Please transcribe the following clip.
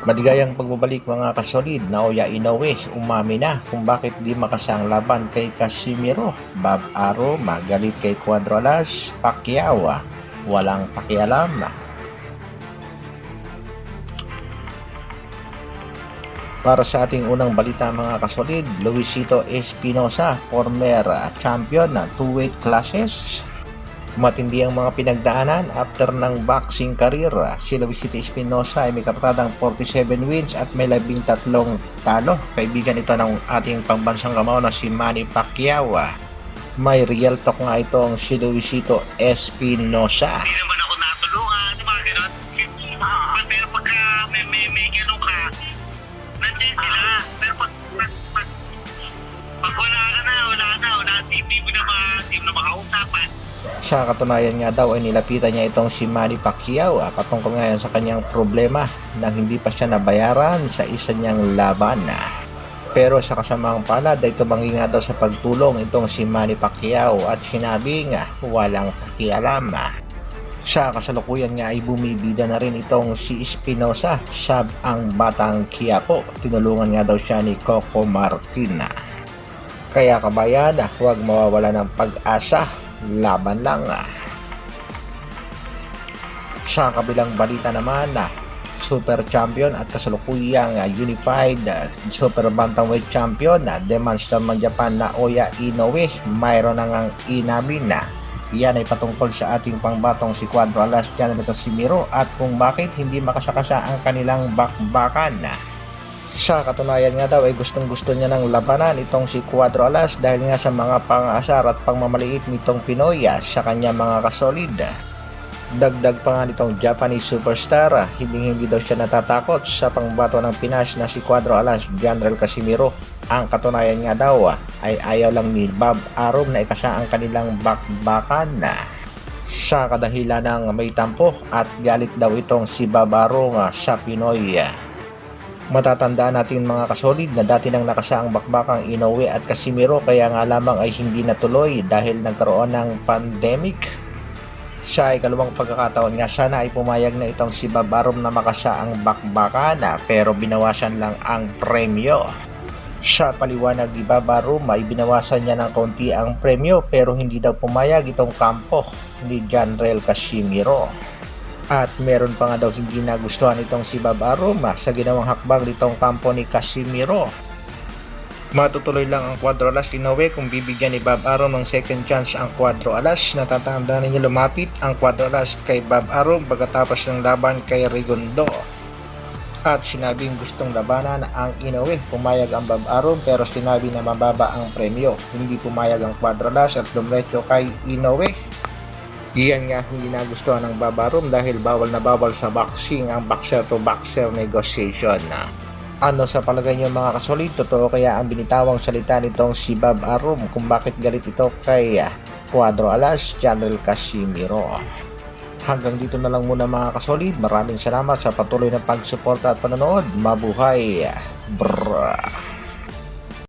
Maligayang pagbabalik mga kasolid. Naoya Inoue umami na kung bakit di makasa ang laban kay Casimiro. Bob Arum magalit kay Cuadro Alas. Pacquiao walang pakialam. Para sa ating unang balita mga kasolid, Luisito Espinosa, former champion ng 2 weight classes. Matindi ang mga pinagdaanan after ng boxing career. Si Luisito Espinosa ay may kapatadang 47 wins at may 13 talo. Kaibigan ito ng ating pambansang kamao na si Manny Pacquiao. May real talk nga itong si Luisito Espinosa. Hindi naman ako natulungan, mga ganon. Pero pagka may ganon ka, nandiyan sila. Pero pag wala ka na, hindi mo na makausapan. Sa katunayan nga daw ay nilapitan niya itong si Manny Pacquiao patungkol ngayon sa kanyang problema na hindi pa siya nabayaran sa isa niyang laban. Pero sa kasamang palad ay tumangi nga daw sa pagtulong itong si Manny Pacquiao at sinabing walang pakialam. Sa kasalukuyan nga ay bumibida na rin itong si Espinosa sa ang Batang Quiapo. Tinulungan nga daw siya ni Coco Martin. Kaya kabayan, huwag mawawala ng pag-asa. Laban lang. Sa kabilang balita naman, super champion at kasalukuyang unified super bantamweight champion demonster ng Japan Naoya Inoue mayroon na ngang inamin na yan ay patungkol sa ating pangbatong si Cuadro Alas Janel Casimiro at kung bakit hindi makasakasa ang kanilang bakbakan. Sa katunayan nga daw ay gustong-gusto niya ng labanan itong si Cuadro Alas dahil nga sa mga pang-aasar at pangmamaliit nitong Pinoy sa kanya mga kasolid. Dagdag pa nga nitong Japanese superstar, hindi daw siya natatakot sa pangbato ng Pinas na si Cuadro Alas Janel Casimiro. Ang katunayan nga daw ay ayaw lang ni Bob Arum na ikasa ang kanilang bakbakan. Sa kadahilan ng may tampo at galit daw itong si Bob Arum sa Pinoy. Matatandaan natin mga kasolid na dati nang nakasaang bakbakang Inoue at Casimiro kaya nga lamang ay hindi natuloy dahil nagkaroon ng pandemic. Sa ikalawang pagkakataon nga sana ay pumayag na itong si Bob Arum na makasaang bakbakan pero binawasan lang ang premyo. Sa paliwanag ni Bob Arum ay binawasan niya ng konti ang premyo pero hindi daw pumayag itong kampo ni Janel Casimiro. At meron pa nga daw hindi nagustuhan itong si Bob Arum sa ginawang hakbang nitong kampo ni Casimiro. Matutuloy lang ang Cuadro Alas Inoue kung bibigyan ni Bob Arum ng second chance ang Cuadro Alas. Natatandaan ninyo lumapit ang Cuadro Alas kay Bob Arum pagkatapos ng laban kay Rigondo. At sinabing gustong labanan ang Inoue. Pumayag ang Bob Arum pero sinabi na mababa ang premyo. Hindi pumayag ang Cuadro Alas at dumiretso kay Inoue. Iyan nga hindi nagustuhan ng Bob Arum dahil bawal na bawal sa boxing ang boxer to boxer negotiation. Ano sa palagay niyo mga kasolid? Totoo kaya ang binitawang salita nitong si Bob Arum kung bakit galit ito kay Cuadro Alas Janel Casimiro? Hanggang dito na lang muna mga kasolid. Maraming salamat sa patuloy na pagsuporta at panonood. Mabuhay! Brrrr!